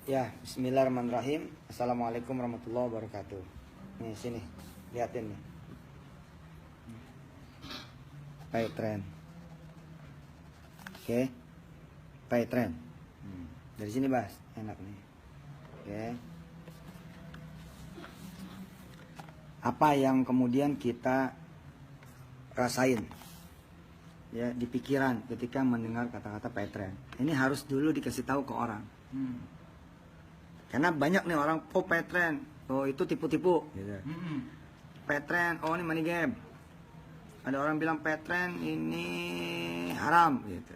Ya, bismillahirrahmanirrahim. Assalamualaikum warahmatullahi wabarakatuh. Nih, sini. Lihatin nih. Pay trend. Oke. Pay trend. Dari sini, Bas. Enak nih. Oke. Apa yang kemudian kita rasain ya di pikiran ketika mendengar kata-kata pay trend? Ini harus dulu dikasih tahu ke orang. Karena banyak nih orang, oh pay trend, oh itu tipu-tipu gitu. Pay trend, oh ini money game. Ada orang bilang pay trend ini haram gitu.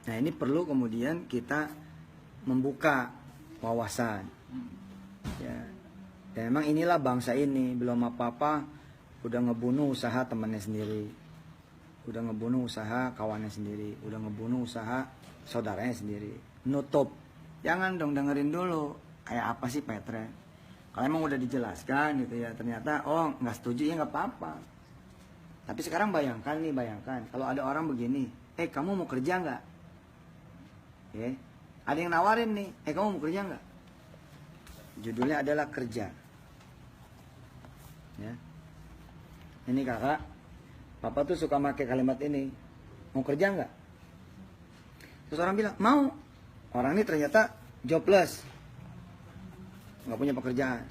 Nah, ini perlu kemudian kita membuka wawasan. Ya. Dan memang inilah bangsa ini, belum apa-apa udah ngebunuh usaha temannya sendiri. Udah ngebunuh usaha kawannya sendiri, udah ngebunuh usaha saudaranya sendiri. Nutup. Jangan dong, dengerin dulu kayak apa sih pay trend. Kalau emang udah dijelaskan gitu ya, ternyata oh nggak setuju ya nggak apa-apa. Tapi sekarang bayangkan kalau ada orang begini, kamu mau kerja nggak? Ada yang nawarin nih, kamu mau kerja nggak? Judulnya adalah kerja. Ya. Ini kakak, papa tuh suka pakai kalimat ini, mau kerja nggak? Terus orang bilang mau. Orang ini ternyata jobless, nggak punya pekerjaan.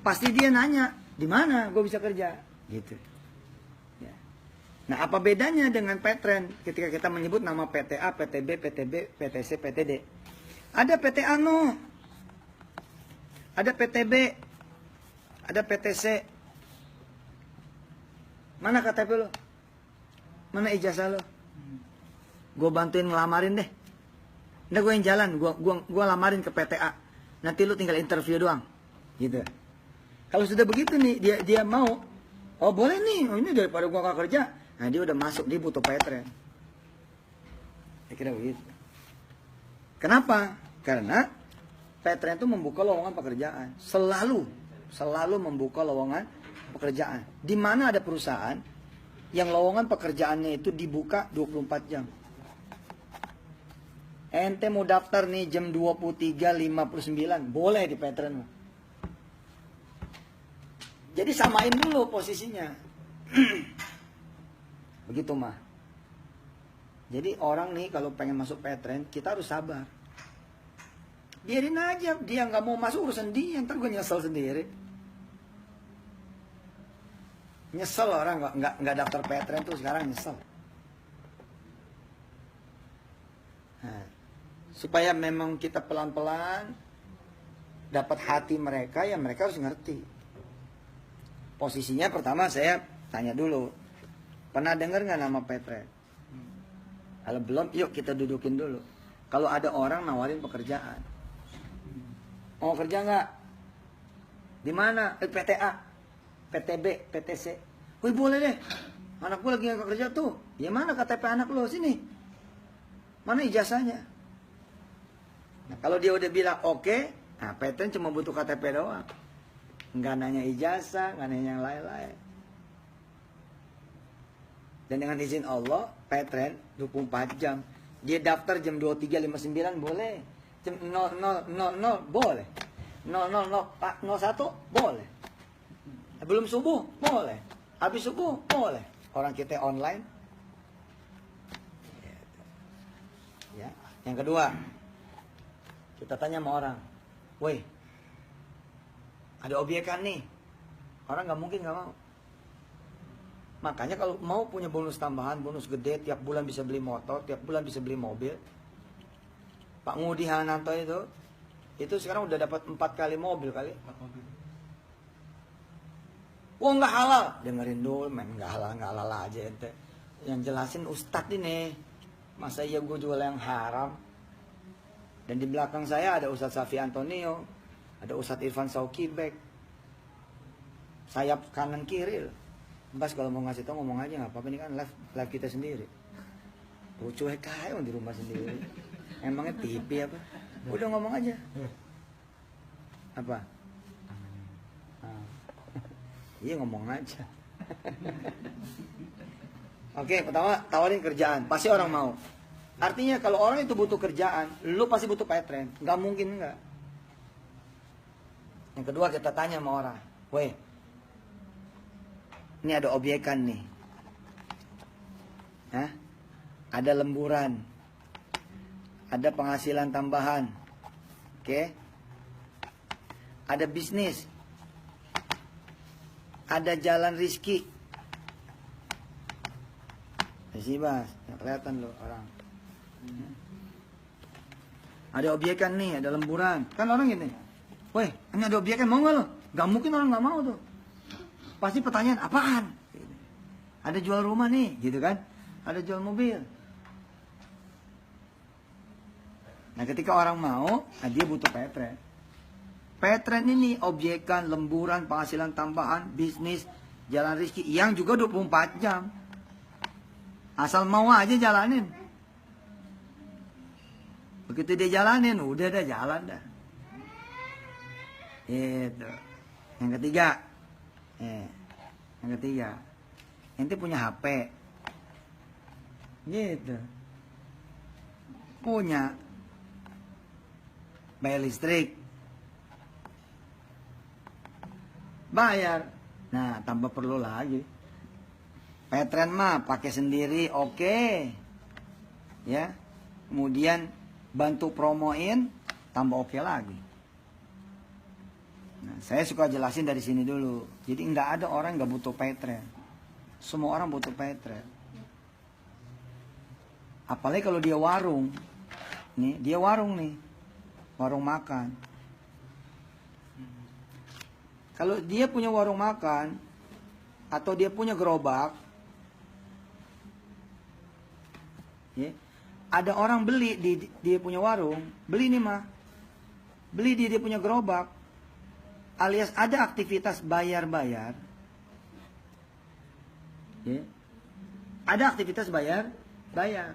Pasti dia nanya, di mana gue bisa kerja, gitu. Ya. Nah, apa bedanya dengan pay trend ketika kita menyebut nama PTA, PTB, PTB, PTC, PTD? Ada PT ANO, ada PTB, ada PTC. Mana KTP lo? Mana ijazah lo? Gue bantuin ngelamarin deh. Nah, gue yang jalan, gue lamarin ke PTA. Nanti lu tinggal interview doang, gitu. Kalau sudah begitu nih, dia mau, oh boleh nih, oh, ini daripada gue gak kerja. Nah, dia udah masuk, dia butuh pay trend. Saya kira begitu. Kenapa? Karena pay trend itu membuka lowongan pekerjaan. Selalu membuka lowongan pekerjaan. Di mana ada perusahaan yang lowongan pekerjaannya itu dibuka 24 jam. Ente mau daftar nih jam 23.59, boleh di pay trend. Jadi samain dulu posisinya. Begitu mah. Jadi orang nih kalau pengen masuk pay trend, kita harus sabar. Biarin aja, dia nggak mau masuk urusan dia, ntar gue nyesel sendiri. Nyesel orang nggak daftar pay trend tuh sekarang nyesel. Nah, supaya memang kita pelan-pelan dapat hati mereka, ya mereka harus ngerti. Posisinya pertama saya tanya dulu, pernah dengar nggak nama pay trend? Kalau belum, yuk kita dudukin dulu. Kalau ada orang nawarin pekerjaan, mau kerja nggak? Di mana? PTA, PTB, PTC. Wih boleh deh, anak gue lagi nggak kerja tuh. Ya mana KTP anak lo, sini. Mana ijazahnya? Nah, kalau dia udah bilang oke, nah pay trend cuma butuh KTP doang. Nggak nanya ijazah, nggak nanya yang lain-lain. Dan dengan izin Allah, pay trend 24 jam. Dia daftar jam 23.59 boleh. Jam 00.00 boleh. 00.01 boleh. Belum subuh boleh. Habis subuh boleh. Orang kita online. Ya. Yang kedua, kita tanya sama orang, woi, ada obyekan nih, orang nggak mungkin nggak mau. Makanya kalau mau punya bonus tambahan, bonus gede, tiap bulan bisa beli motor, tiap bulan bisa beli mobil. Pak Ngudi Hananto itu sekarang udah dapat 4 kali mobil kali. 4 mobil. Wah nggak halal, dengerin dulu, men, nggak halal aja ente. Yang jelasin Ustadz ini, masa iya gue jual yang haram? Dan di belakang saya ada Ustadz Safi Antonio, ada Ustadz Irfan Saukibek, sayap kanan kiri. Bas kalau mau ngasih tau ngomong aja nggak apa-apa, ini kan live kita sendiri. Cuek kayak di rumah sendiri. Emangnya TV apa? Udah ngomong aja. Apa? Iya ngomong aja. Oke, pertama tawarin kerjaan, pasti orang mau. Artinya kalau orang itu butuh kerjaan, lu pasti butuh petren. Nggak mungkin nggak. Yang kedua kita tanya sama orang, weh, ini ada obyekan nih. Hah? Ada lemburan. Ada penghasilan tambahan. Oke? Ada bisnis. Ada jalan rizki. Sih Bas, nggak kelihatan loh orang. Ada obyekan nih, ada lemburan. Kan orang gini, weh, ini ada obyekan, mau nggak lo? Gak mungkin orang nggak mau tuh. Pasti pertanyaan, apaan? Ada jual rumah nih, gitu kan? Ada jual mobil. Nah ketika orang mau, nah dia butuh petren. Petren ini obyekan, lemburan, penghasilan tambahan, bisnis, jalan rezeki yang juga 24 jam. Asal mau aja jalanin. Begitu dia jalanin, udah dah jalan dah. Itu. Yang ketiga. Yang ketiga. Ente punya HP. Gitu. Punya. Bayar listrik. Bayar. Nah, tambah perlu lagi. Petren mah pakai sendiri, oke. Ya. Kemudian bantu promoin, tambah oke lagi. Nah, saya suka jelasin dari sini dulu. Jadi nggak ada orang nggak butuh petren. Semua orang butuh petren. Apalagi kalau dia warung. Nih, dia warung nih. Warung makan. Kalau dia punya warung makan atau dia punya gerobak, ya, ada orang beli di dia punya warung, beli nih mah, beli di dia punya gerobak, alias ada aktivitas bayar-bayar, ya, ada aktivitas bayar-bayar.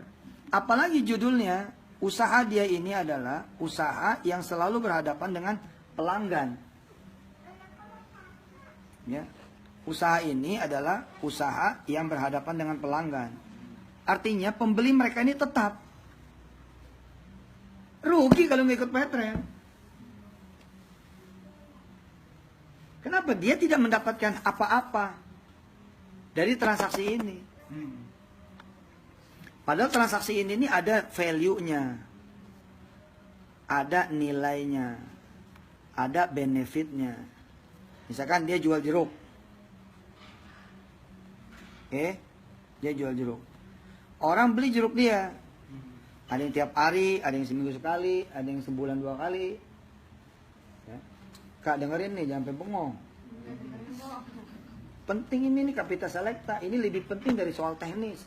Apalagi judulnya, usaha dia ini adalah usaha yang selalu berhadapan dengan pelanggan. Ya, usaha ini adalah usaha yang berhadapan dengan pelanggan. Artinya pembeli mereka ini tetap. Rugi kalau nggak ikut petren. Kenapa? Dia tidak mendapatkan apa-apa dari transaksi ini. Padahal transaksi ini ada value-nya. Ada nilainya. Ada benefit-nya. Misalkan dia jual jeruk. Dia jual jeruk. Orang beli jeruk dia. Ada yang tiap hari, ada yang seminggu sekali, ada yang sebulan 2 kali. Ya. Kak dengerin nih, jangan sampai bengong. Penting ini nih Kapita Selecta. Ini lebih penting dari soal teknis.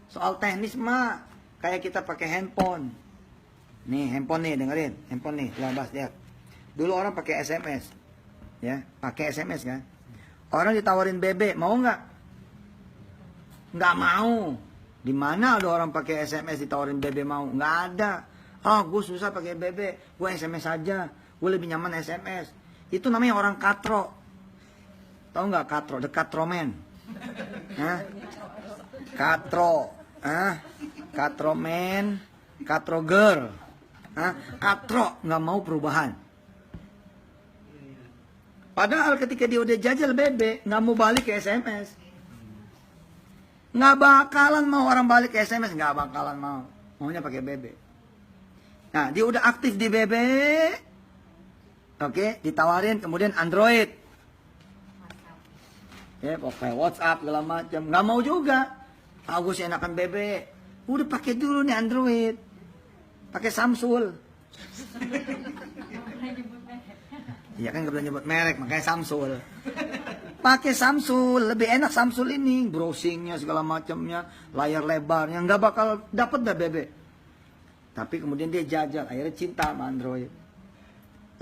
Soal teknis mah kayak kita pakai handphone. Nih handphone nih, dengerin. Handphone nih, labas lihat. Dulu orang pakai SMS. Ya, pakai SMS kan. Orang ditawarin BB, mau nggak? Nggak mau. Di mana ada orang pakai SMS ditawarin BB mau? Nggak ada. Gue susah pakai BB, gue SMS aja. Gue lebih nyaman SMS. Itu namanya orang katro. Tahu nggak katro? The Katro Man. Katro. Katro Man. Katro Girl. Katro nggak mau perubahan. Padahal ketika dia udah jajal BB, nggak mau balik ke SMS. Nggak bakalan mau orang balik ke SMS, nggak bakalan mau. Maunya pakai BB. Nah, dia udah aktif di BB. Oke, ditawarin kemudian Android. Ya, pakai WhatsApp segala macam. Nggak mau juga. Aku sih enakan BB. Udah pakai dulu nih Android. Pakai Samsung. Iya kan gak boleh nyebut merek, makanya Samsung. Pakai Samsung, lebih enak Samsung ini. Browsingnya segala macamnya, layar lebarnya, nggak bakal dapat dah BB. Tapi kemudian dia jajal, akhirnya cinta sama Android.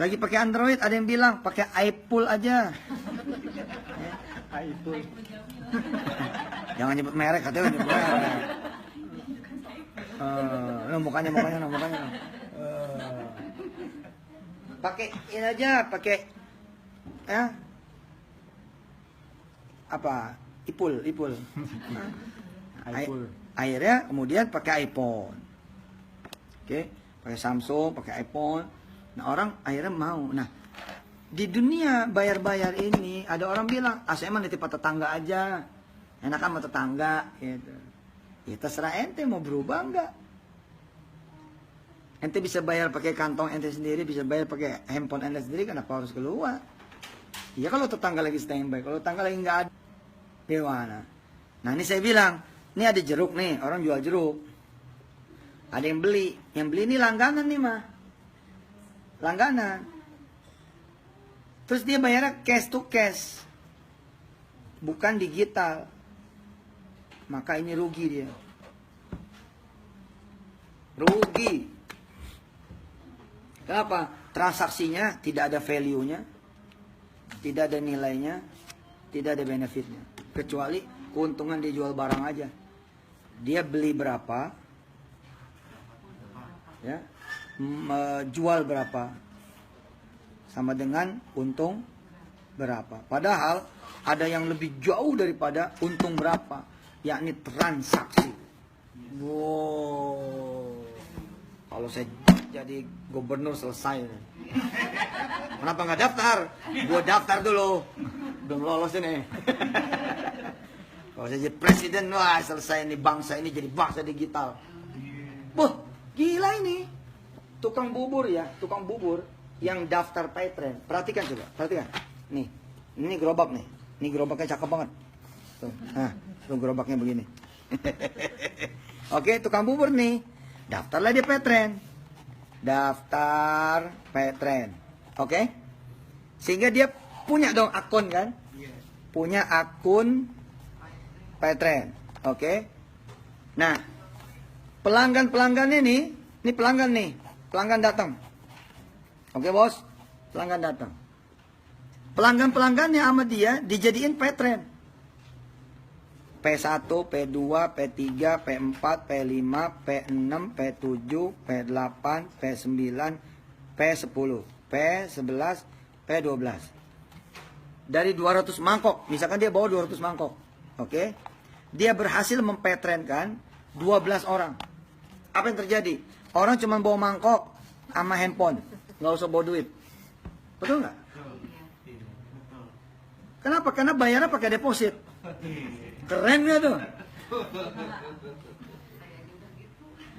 Lagi pakai Android, ada yang bilang pakai iPhone aja. iPhone. Jangan nyebut merek, katanya nyebut merek. Mukanya. Pakai ini aja, pakai apa? Ipul. Akhirnya kemudian pakai iPhone. Oke, pakai Samsung, pakai iPhone. Nah, orang akhirnya mau. Nah, di dunia bayar-bayar ini ada orang bilang, saya mah nitip tetangga aja. Enak sama tetangga gitu. Ya terserah ente mau berubah enggak. Ente bisa bayar pakai kantong ente sendiri, bisa bayar pakai handphone ente sendiri, kenapa harus keluar? Ya kalau tetangga lagi standby, kalau tetangga lagi nggak ada, gimana? Nah ini saya bilang, ini ada jeruk nih, orang jual jeruk. Ada yang beli ini langganan nih mah. Langganan. Terus dia bayarnya cash to cash. Bukan digital. Maka ini rugi dia. Rugi. Kenapa? Transaksinya tidak ada value-nya, tidak ada nilainya, tidak ada benefitnya. Kecuali keuntungan dia jual barang aja. Dia beli berapa, ya, jual berapa, sama dengan untung berapa. Padahal ada yang lebih jauh daripada untung berapa, yakni transaksi. Wow. Kalau saya jadi gubernur selesai. Kenapa nggak daftar? Gua daftar dulu. Belum lolos ini. Kalau saya jadi presiden, wah selesai ini bangsa ini jadi bangsa digital. Wah, gila ini. Tukang bubur ya, tukang bubur yang daftar Paytrend. Perhatikan coba, perhatikan. Nih, ini gerobak nih. Ini gerobaknya cakep banget. Tuh, nah, tuh gerobaknya begini. Oke, tukang bubur nih. Daftarlah dia Paytrend. Daftar Paytrend. Oke? Sehingga dia punya dong akun kan? Punya akun Paytrend. Oke? Nah, pelanggan-pelanggan ini pelanggan nih. Pelanggan datang. Oke, Bos? Pelanggan datang. Pelanggan-pelanggannya sama dia dijadiin Paytrend. P1, P2, P3, P4, P5, P6, P7, P8, P9, P10, P11, P12. Dari 200 mangkok, misalkan dia bawa 200 mangkok. Oke? Dia berhasil mempetrenkan 12 orang. Apa yang terjadi? Orang cuma bawa mangkok sama handphone, nggak usah bawa duit. Betul nggak? Kenapa? Karena bayarnya pakai deposit. Keren gak tuh?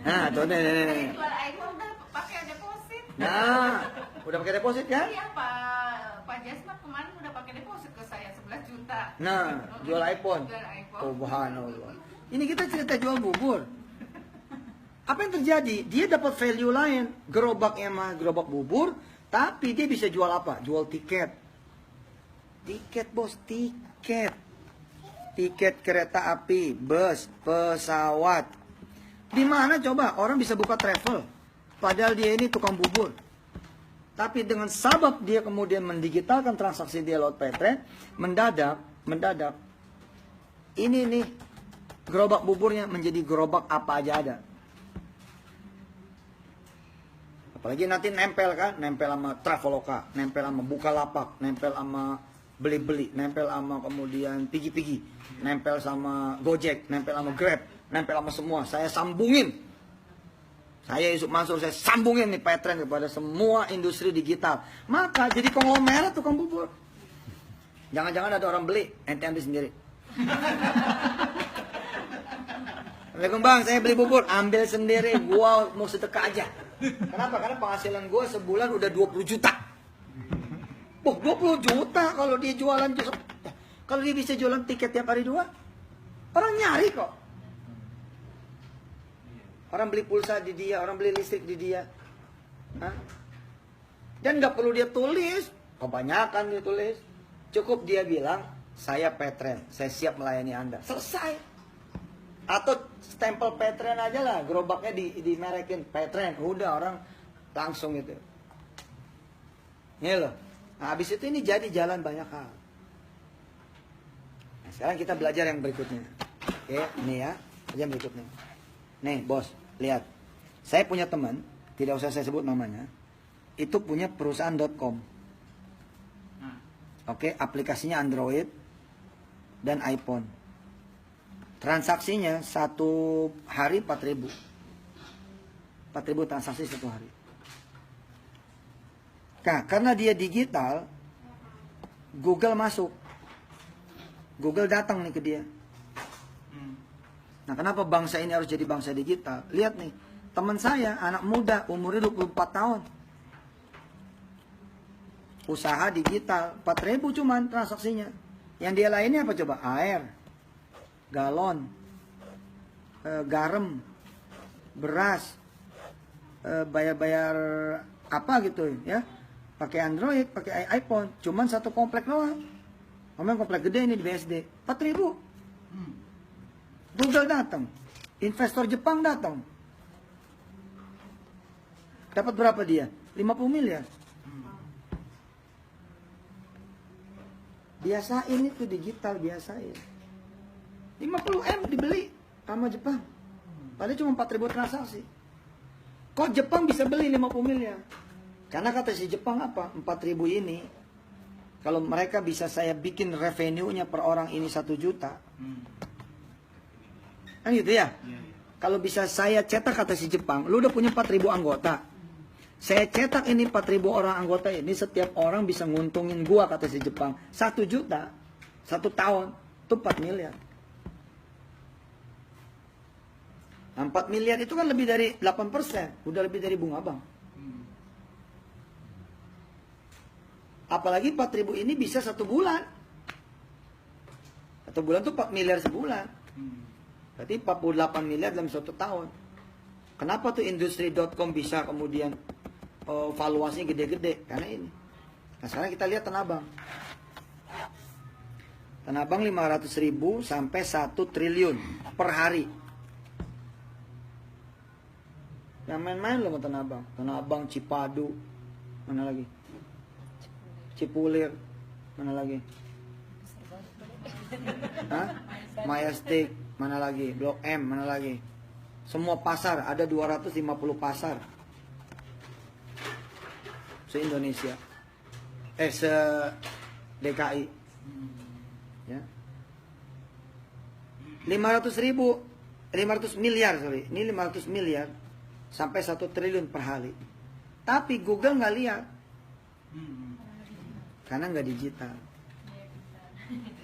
Nah, tuh nih. Jual iPhone udah pakai deposit. Nah, udah pakai deposit kan? Iya, Pak Jasmat kemarin udah pakai deposit ke saya 11 juta. Nah, jual iPhone. Jual iPhone. Subhanallah. Ini kita cerita jual bubur. Apa yang terjadi? Dia dapat value lain. Gerobaknya mah gerobak bubur, tapi dia bisa jual apa? Jual tiket. Tiket, Bos, tiket. Tiket kereta api, bus, pesawat. Di mana coba orang bisa buka travel? Padahal dia ini tukang bubur. Tapi dengan sabab dia kemudian mendigitalkan transaksi dia lewat Paytrend, mendadak, ini nih gerobak buburnya menjadi gerobak apa aja ada. Apalagi nanti nempel kan, nempel sama Traveloka, nempel sama Bukalapak, nempel sama beli-beli, nempel sama kemudian pigi-pigi, nempel sama Gojek, nempel sama Grab, nempel sama semua. Saya sambungin. Saya Yusuf Mansur, saya sambungin nih Paytrend kepada semua industri digital. Maka jadi konglomerat tukang bubur. Jangan-jangan ada orang beli, ente ambil sendiri. Assalamualaikum Bang, saya beli bubur, ambil sendiri, gua mau sedekah aja. Kenapa? Karena penghasilan gua sebulan udah 20 juta. 20 juta kalau dia jualan. Kalau dia bisa jualan tiket tiap hari 2, orang nyari kok. Orang beli pulsa di dia, orang beli listrik di dia. Hah? Dan nggak perlu dia tulis, kebanyakan dia tulis. Cukup dia bilang, saya Paytrend, saya siap melayani Anda. Selesai. Atau stempel Paytrend aja lah, gerobaknya dimerekin Paytrend. Udah orang langsung gitu. Ini loh. Nah, habis itu ini jadi jalan banyak hal. Nah, sekarang kita belajar yang berikutnya. Oke, ini ya, yang berikutnya. Nih, Bos, lihat. Saya punya teman, tidak usah saya sebut namanya. Itu punya perusahaan.com. Oke, aplikasinya Android dan iPhone. Transaksinya satu hari 4.000. 4.000 transaksi satu hari. Nah, karena dia digital, Google masuk. Google datang nih ke dia. Nah, kenapa bangsa ini harus jadi bangsa digital? Lihat nih, teman saya, anak muda, umurnya 24 tahun. Usaha digital, 4.000 cuman transaksinya. Yang dia lainnya apa coba? Air, galon, garam, beras, bayar-bayar apa gitu ya. Pakai Android, pakai iPhone, cuman satu komplek doang. Ngomong komplek gede ini di BSD, 4.000. Google datang, investor Jepang datang. Dapat berapa dia? 50 miliar. Biasain itu digital, biasain. 50M dibeli sama Jepang. Padahal cuma 4.000 transaksi. Kok Jepang bisa beli 50 miliar? Karena kata si Jepang apa? 4.000 ini, kalau mereka bisa saya bikin revenue-nya per orang ini 1 juta. Kan gitu ya? Kalau bisa saya cetak, kata si Jepang, lu udah punya 4.000 anggota. Saya cetak ini 4.000 orang anggota ini, setiap orang bisa nguntungin gua, kata si Jepang. 1 juta, 1 tahun, itu 4 miliar. Nah, 4 miliar itu kan lebih dari 8%, udah lebih dari bunga bank. Apalagi 4.000 ini bisa 1 bulan. 1 bulan tuh 4 miliar sebulan. Berarti 48 miliar dalam 1 tahun. Kenapa tuh industri.com bisa kemudian valuasinya gede-gede? Karena ini. Nah, sekarang kita lihat Tanah Abang. Tanah Abang 500.000 sampai 1 triliun per hari. Yang main-main loh Tanah Abang. Tanah Abang, Cipadu, mana lagi? Cipulir, mana lagi? Hah? Majestic, mana lagi? Blok M, mana lagi? Semua pasar, ada 250 pasar se-Indonesia. Se-DKI. Ya. 500 miliar, sorry. Ini 500 miliar sampai 1 triliun per hari. Tapi Google nggak lihat. Karena nggak digital.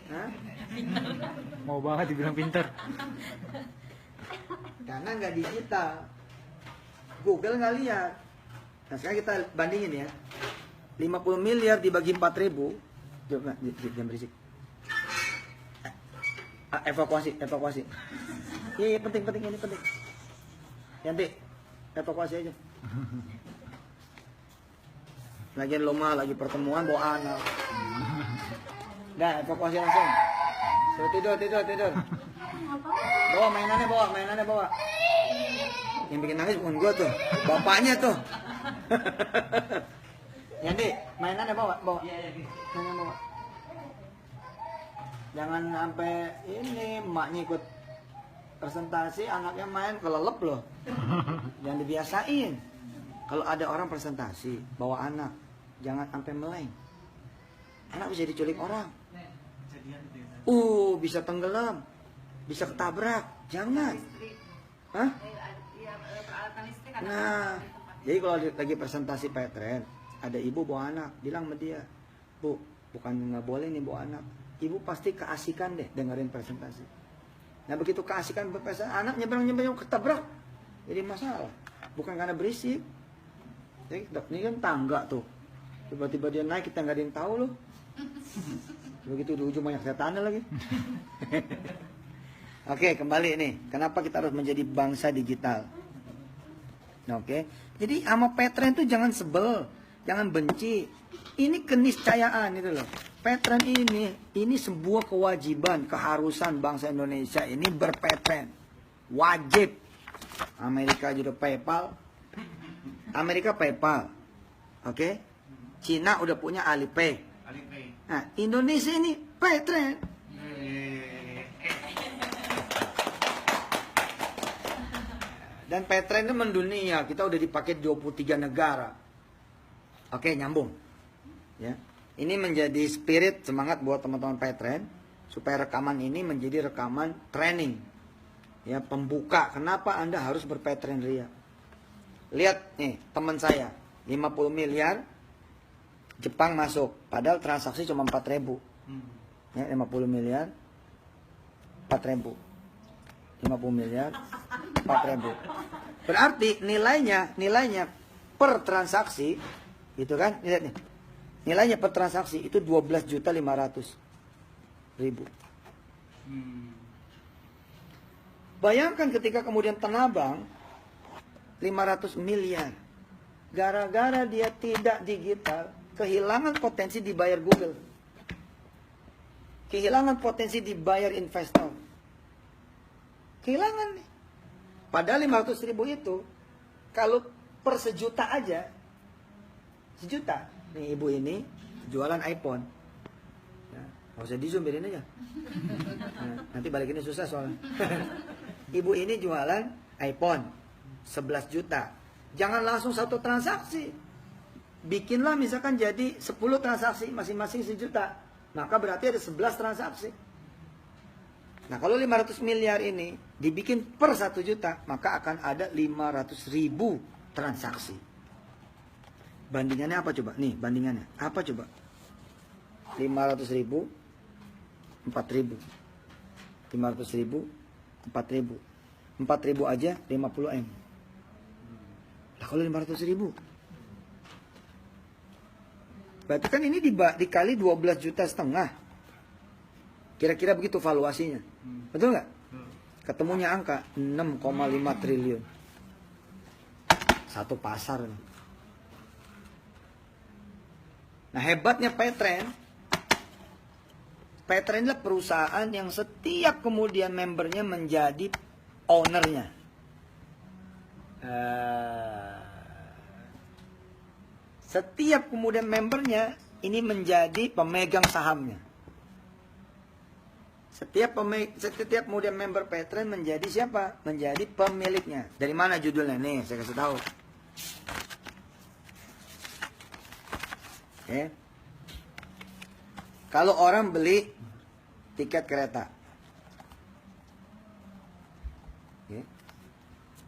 Hah? Mau banget dibilang pinter. Karena nggak digital. Google nggak lihat. Nah, sekarang kita bandingin ya. 50 miliar dibagi 4.000. Jangan berisik. Evakuasi. Iya, penting, ini penting. Yanti, evakuasi aja. Lagian lo mah lagi pertemuan bawa anak. Dah, evakuasi langsung. So, tidur. Mainannya bawa. Yang bikin nangis bukan gua tuh, bapaknya tuh. Yanti, mainannya bawa. Mainannya bawa. Jangan sampai ini emaknya ikut presentasi, anaknya main kelelep loh. Jangan dibiasain. Kalau ada orang presentasi bawa anak, jangan sampai meleng. Anak bisa diculik orang. Bisa tenggelam, bisa ketabrak. Jangan. Hah? Nah, jadi kalau lagi presentasi Petren, ada ibu bawa anak, bilang sama dia, Bu, bukan nggak boleh nih bawa anak. Ibu pasti keasikan deh dengerin presentasi. Nah, begitu keasikan berpresentasi, anak nyebrang ketabrak. Jadi masalah. Bukan karena berisik. Jadi, ini kan tangga tuh. Tiba-tiba dia naik, kita nggak ada yang tahu loh. Begitu di ujung banyak setannya lagi. Oke, kembali nih. Kenapa kita harus menjadi bangsa digital? Oke. Jadi sama Petren tuh jangan sebel, jangan benci. Ini keniscayaan itu loh. Petren ini sebuah kewajiban, keharusan bangsa Indonesia ini berpetren. Wajib. Amerika juga PayPal. Oke. Cina udah punya Alipay. Nah, Indonesia ini Petren. Dan Petren itu mendunia, kita udah dipakai 23 negara. Oke, nyambung. Ya. Ini menjadi spirit semangat buat teman-teman Petren supaya rekaman ini menjadi rekaman training. Ya, pembuka kenapa Anda harus berpatren ria. Lihat nih, teman saya 50 miliar Jepang masuk, padahal transaksi cuma 4.000. Ya, 50 miliar 4.000. 50 miliar 4.000. Berarti nilainya per transaksi itu kan, lihat nih. Nilainya per transaksi itu 12.500.000. Bayangkan ketika kemudian Tanabang 500 miliar. Gara-gara dia tidak digital, kehilangan potensi dibayar Google. Kehilangan potensi dibayar investor. Kehilangan nih. Padahal 500.000 itu, kalau per sejuta aja, sejuta. Nih ibu ini jualan iPhone. Ya, nggak usah di zoom, biarin aja. Nah, nanti balikinnya susah soalnya. Ibu ini jualan iPhone 11 juta. Jangan langsung satu transaksi. Bikinlah misalkan jadi 10 transaksi masing-masing 1 juta. Maka berarti ada 11 transaksi. Nah kalau 500 miliar ini dibikin per 1 juta, maka akan ada 500.000 transaksi. Bandingannya apa coba? Nih bandingannya. Apa coba? 500.000, 4.000. 500.000, 4.000. 4.000 aja 50M. Nah kalau 500.000, berarti kan ini dikali 12,5 juta. Kira-kira begitu valuasinya. Betul nggak? Ketemunya angka 6,5 triliun. Satu pasar. Nah hebatnya Petren adalah perusahaan yang setiap kemudian membernya menjadi ownernya. Setiap kemudian membernya ini menjadi pemegang sahamnya. Setiap kemudian member Petren menjadi siapa? Menjadi pemiliknya. Dari mana judulnya? Nih, saya kasih tahu. Oke. Kalau orang beli tiket kereta. Oke.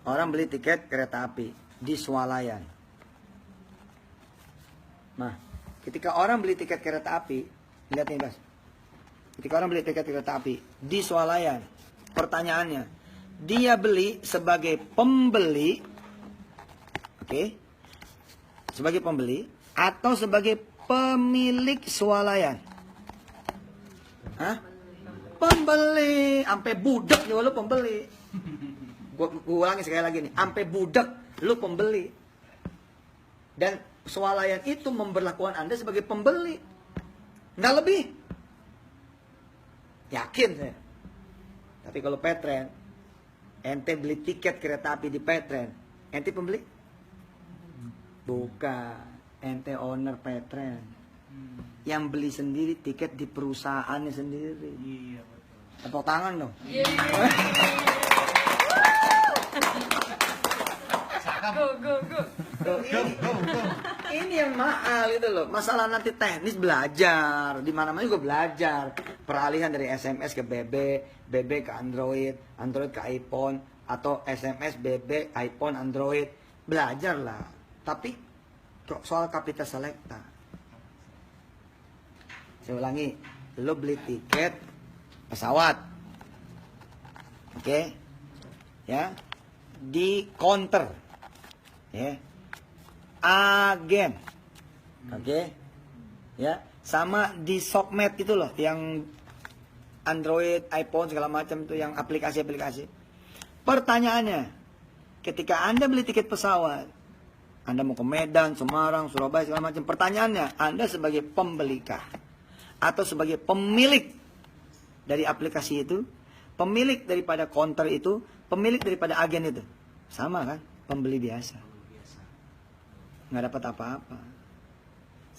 Orang beli tiket kereta api di Swalayan. Nah, ketika orang beli tiket kereta api, lihat nih, Bas. Ketika orang beli tiket kereta api di Swalayan, pertanyaannya, dia beli sebagai pembeli, oke, sebagai pembeli atau sebagai pemilik Swalayan? Hah? Pembeli, sampai budak juga lu pembeli. Gua ulangi sekali lagi nih, sampai budak lu pembeli. Dan Swalayan itu memberlakukan Anda sebagai pembeli, nggak lebih. Yakin saya. Tapi kalau Petren, ente beli tiket kereta api di Petren, ente pembeli? Bukan, ente owner Petren. Yang beli sendiri tiket di perusahaannya sendiri. Iya, betul. Tepuk tangan dong. Ini yang mahal itu loh. Masalah nanti teknis belajar, di mana-mana juga belajar. Peralihan dari SMS ke BB, BB ke Android, Android ke iPhone, atau SMS BB, iPhone, Android. Belajarlah. Tapi soal kapital selekta. Saya ulangi, lo beli tiket pesawat, oke, ya, di counter, ya, agen, oke, ya, sama di Sokmed itu loh, yang Android, iPhone segala macam itu, yang aplikasi-aplikasi. Pertanyaannya, ketika Anda beli tiket pesawat, Anda mau ke Medan, Semarang, Surabaya segala macam, pertanyaannya, Anda sebagai pembelikah? Atau sebagai pemilik dari aplikasi itu, pemilik daripada counter itu, pemilik daripada agen itu, sama kan? Pembeli biasa, nggak dapat apa-apa.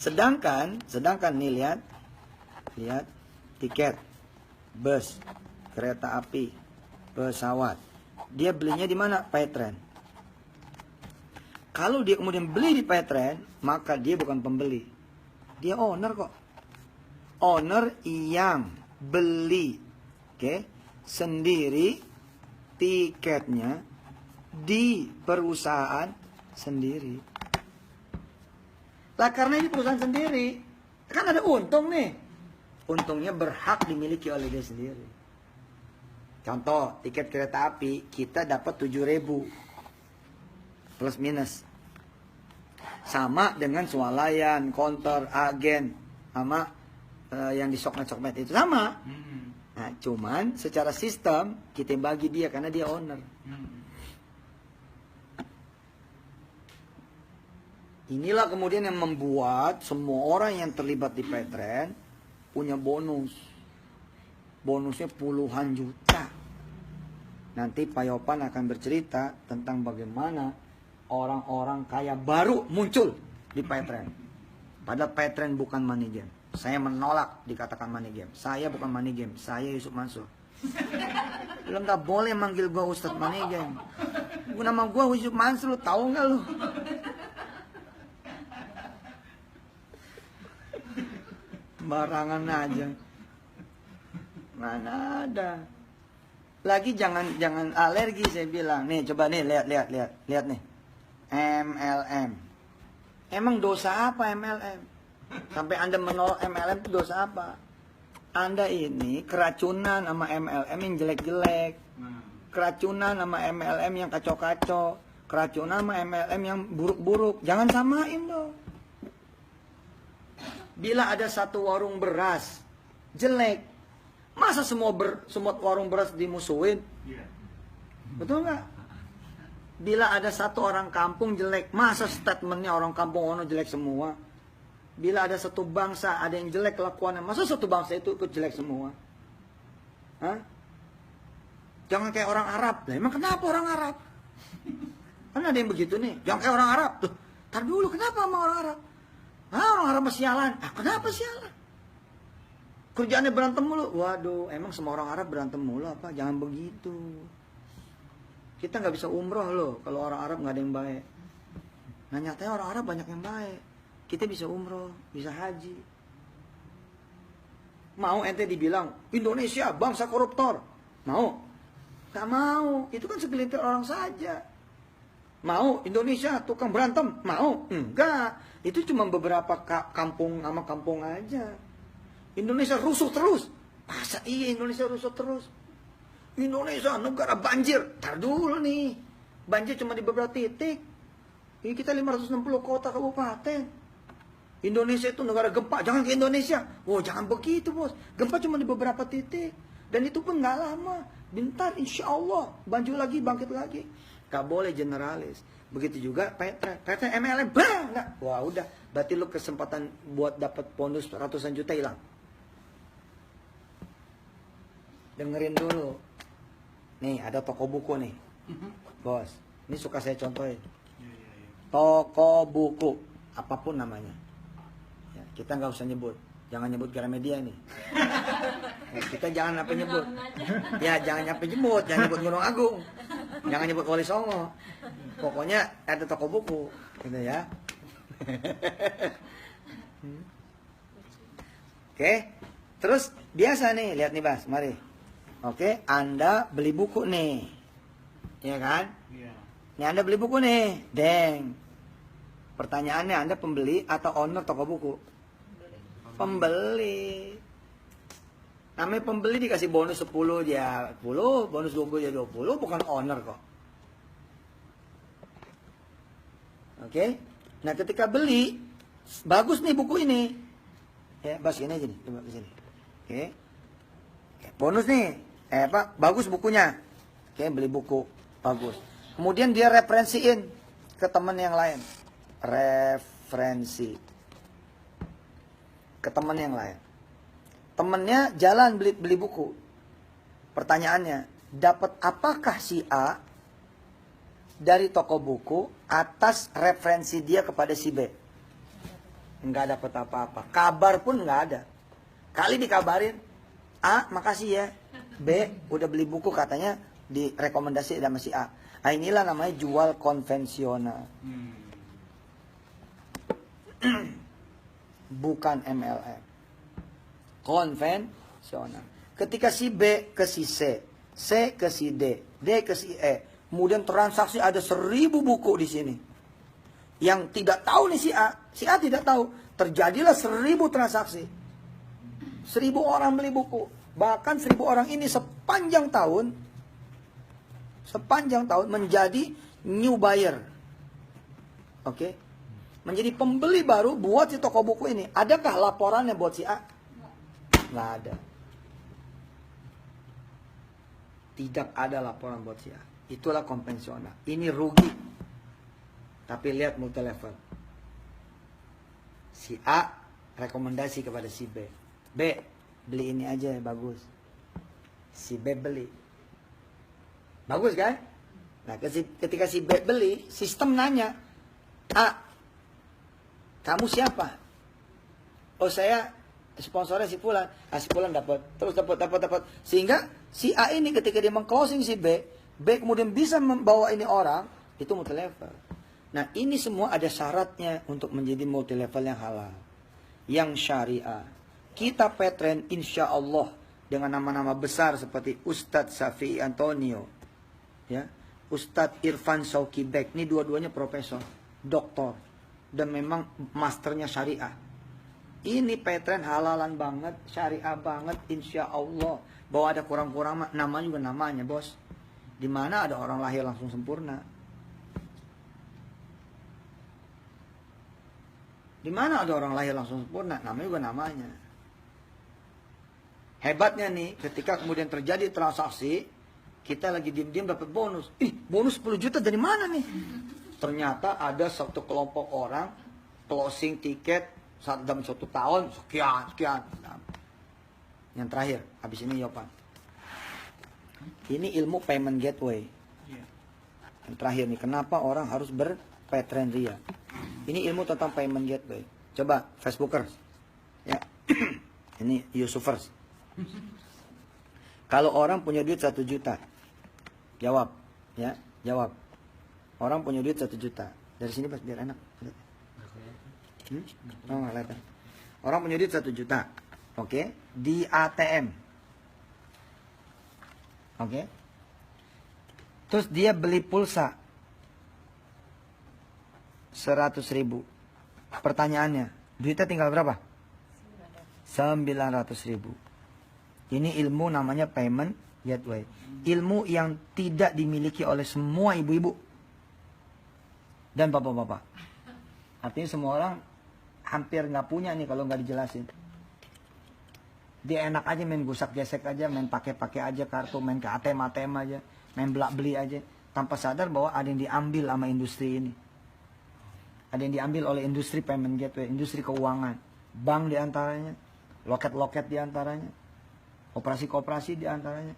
Sedangkan nih lihat tiket bus, kereta api, pesawat, dia belinya di mana? Petren. Kalau dia kemudian beli di Petren, maka dia bukan pembeli, dia owner kok. Owner yang beli, oke, sendiri tiketnya di perusahaan sendiri. Lah karena ini perusahaan sendiri, kan ada untung nih. Untungnya berhak dimiliki oleh dia sendiri. Contoh, tiket kereta api kita dapat 7.000 plus minus. Sama dengan swalayan, konter, agen, sama yang di sokmed-sokmed itu sama. Nah, cuman secara sistem kita bagi dia karena dia owner. Inilah kemudian yang membuat semua orang yang terlibat di Paytrend punya bonus. Bonusnya puluhan juta. Nanti Pak Yopan akan bercerita tentang bagaimana orang-orang kaya baru muncul di Paytrend. Padahal Paytrend bukan money game. Saya menolak dikatakan money game. Saya bukan money game. Saya Yusuf Mansur. Lu nggak boleh manggil gua Ustadz money game. Nama gua Yusuf Mansur, lu tahu nggak lu? Barangan aja. Mana ada. Lagi jangan alergi saya bilang. Nih coba nih lihat nih. MLM. Emang dosa apa MLM? Sampai Anda menolak MLM itu dosa apa? Anda ini keracunan sama MLM yang jelek-jelek. Keracunan sama MLM yang kacau-kacau. Keracunan sama MLM yang buruk-buruk. Jangan samain dong. Bila ada satu warung beras jelek, masa semua warung beras dimusuhin? Betul nggak? Bila ada satu orang kampung jelek, masa statementnya orang kampung ono jelek semua? Bila ada satu bangsa ada yang jelek kelakuannya, masa satu bangsa itu ikut jelek semua? Hah? Jangan kayak orang Arab. Lah emang kenapa orang Arab? Kan ada yang begitu nih. Jangan kayak orang Arab. Tuh, tar dulu kenapa sama orang Arab? Orang Arab sialan. Kenapa sialan? Kerjaannya berantem mulu. Waduh, emang semua orang Arab berantem mulu apa? Jangan begitu. Kita nggak bisa umroh loh kalau orang Arab nggak ada yang baik. Nah nyatanya orang Arab banyak yang baik. Kita bisa umroh, bisa haji. Mau ente dibilang Indonesia bangsa koruptor? Mau? Gak mau. Itu kan segelintir orang saja. Mau Indonesia tukang berantem? Mau? Enggak. Itu cuma beberapa kampung sama kampung aja. Indonesia rusuh terus. Masa iya Indonesia rusuh terus? Indonesia negara banjir. Tar dulu nih. Banjir cuma di beberapa titik. Ini kita 560 kota kabupaten. Indonesia itu negara gempa. Jangan ke Indonesia. Oh jangan begitu bos. Gempa cuma di beberapa titik. Dan itu pun gak lama. Bentar insya Allah. Banjir lagi, bangkit lagi. Gak boleh generalis. Begitu juga Paytrend MLM. Enggak. Wah udah. Berarti lu kesempatan buat dapat bonus ratusan juta hilang. Dengerin dulu. Nih ada toko buku nih. Bos. Ini suka saya contohin. Toko buku. Apapun namanya. Ya, kita nggak usah nyebut. Jangan nyebut Gramedia nih. Kita jangan apa nyebut. Ya jangan nyampe nyebut. Jangan nyebut Gunung Agung. Jangan nyebut Wali Songo. Pokoknya ada toko buku. Gitu ya. Oke. Terus biasa nih. Lihat nih Bas. Mari. Oke. Anda beli buku nih. Iya kan? Nih Anda beli buku nih. Deng. Pertanyaannya Anda pembeli atau owner toko buku? Pembeli. Namanya pembeli dikasih bonus 10 dia 10, bonus 20 dia 20, bukan owner kok. Oke. Nah, ketika beli bagus nih buku ini. Ya, Bas ini aja nih, coba ke sini. Oke. Bonus nih. Bagus bukunya. Oke, beli buku bagus. Kemudian dia referensiin ke teman yang lain. Referensi ke teman yang lain. Temennya jalan beli buku. Pertanyaannya, dapat apakah si A dari toko buku atas referensi dia kepada si B? Enggak dapat apa-apa. Kabar pun enggak ada. Kali dikabarin, A makasih ya. B udah beli buku katanya direkomendasi sama si A. Nah inilah namanya jual konvensional. Bukan MLM. Konvensional. konvensional. Ketika si B ke si C, C ke si D, D ke si E, kemudian transaksi ada 1000 buku di sini. Yang tidak tahu nih si A tidak tahu. Terjadilah 1000 transaksi. 1000 orang beli buku. Bahkan 1000 orang ini sepanjang tahun menjadi new buyer. Oke? Menjadi pembeli baru buat si toko buku ini. Adakah laporannya buat si A? Nggak ada. Tidak ada laporan buat si A. Itulah konvensional. Ini rugi. Tapi lihat multi level. Si A rekomendasi kepada si B. B, beli ini aja bagus. Si B beli. Bagus kan? Nah, ketika si B beli, sistem nanya, A, kamu siapa? Oh, saya sponsornya si Fulan. Ah, si Fulan dapat. Terus dapat. Sehingga si A ini ketika dia meng-closing si B, B kemudian bisa membawa ini orang, itu multi level. Nah, ini semua ada syaratnya untuk menjadi multi level yang halal. Yang syariah. Kita Petren insya Allah dengan nama-nama besar seperti Ustadz Safi Antonio, ya, Ustadz Irfan Sauki Bek, ini dua-duanya profesor, doktor, dan memang masternya syariah. Ini Petren halalan banget, syariah banget, insya Allah. Bahwa ada kurang-kurang, nama juga namanya bos. Dimana ada orang lahir langsung sempurna. Dimana ada orang lahir langsung sempurna, namanya juga namanya. Hebatnya nih, ketika kemudian terjadi transaksi, kita lagi diem-diem dapat bonus. Bonus 10 juta dari mana nih? Ternyata ada satu kelompok orang closing tiket dalam 1 tahun sekian. Yang terakhir, habis ini Yopan. Ini ilmu payment gateway. Yang terakhir nih, kenapa orang harus berpetren ria? Ini ilmu tentang payment gateway. Coba Facebookers, ya. Ini Yusufers. Kalau orang punya duit 1 juta, jawab, ya, jawab. Orang punya duit 1 juta. Dari sini pas biar enak. Oh, kelihatan. Orang punya duit 1 juta, oke, di ATM, oke. Terus dia beli pulsa 100.000. Pertanyaannya, duitnya tinggal berapa? 900.000. Ini ilmu namanya payment gateway. Ilmu yang tidak dimiliki oleh semua ibu-ibu dan bapak-bapak. Artinya semua orang hampir nggak punya nih kalau nggak dijelasin. Dia enak aja main gusak gesek aja, main pakai aja kartu, main ke ATM aja, main belak beli aja, tanpa sadar bahwa ada yang diambil sama industri ini. Ada yang diambil oleh industri payment gateway, industri keuangan, bank diantaranya, loket-loket diantaranya, operasi-kooperasi diantaranya.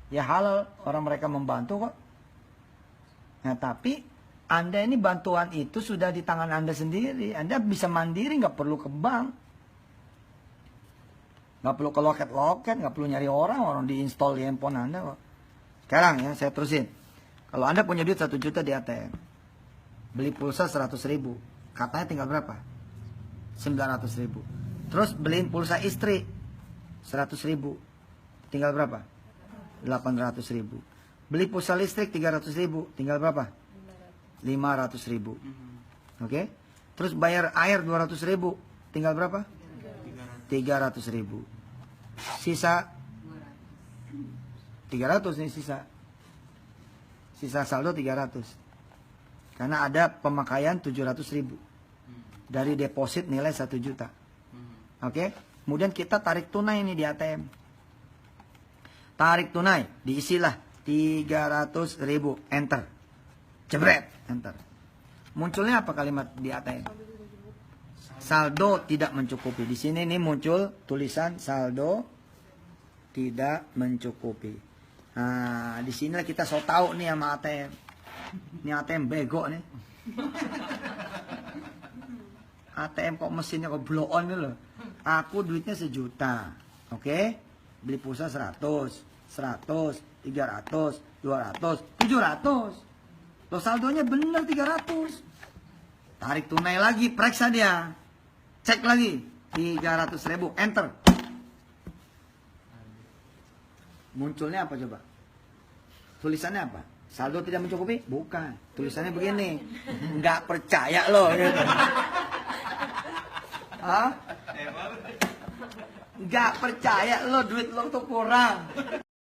Ya halal, orang mereka membantu kok. Nah tapi Anda ini bantuan itu sudah di tangan Anda sendiri. Anda bisa mandiri, nggak perlu ke bank. Nggak perlu ke loket-loket, nggak perlu nyari orang diinstal di handphone Anda kok. Sekarang ya, saya terusin. Kalau Anda punya duit 1 juta di ATM, beli pulsa 100.000, katanya tinggal berapa? 900.000. Terus beliin pulsa istri 100.000, tinggal berapa? 800.000. Beli pulsa listrik 300.000, tinggal berapa? 500.000. Oke? Terus bayar air 200.000, tinggal berapa? 300.000. Sisa 300 nih sisa. Sisa saldo 300. Karena ada pemakaian 700.000 dari deposit nilai 1 juta. Oke? Kemudian kita tarik tunai ini di ATM. Tarik tunai, diisilah 300.000, enter. Jebret, enter. Munculnya apa kalimat di ATM? Saldo tidak mencukupi. Di sini nih muncul tulisan saldo tidak mencukupi. Nah, di sinilah kita so tahu nih sama ATM. Ini ATM bego nih. ATM kok mesinnya kok blow on nih loh. Aku duitnya 1 juta. Oke? Beli pulsa 100, 300, 200, 700. Loh saldonya bener 300. Tarik tunai lagi, periksa dia. Cek lagi, 300.000, enter. Munculnya apa coba? Tulisannya apa? Saldo tidak mencukupi? Bukan. Tulisannya begini. Nggak percaya lo. Gitu. Hah? Nggak percaya lo, duit lo tuh kurang.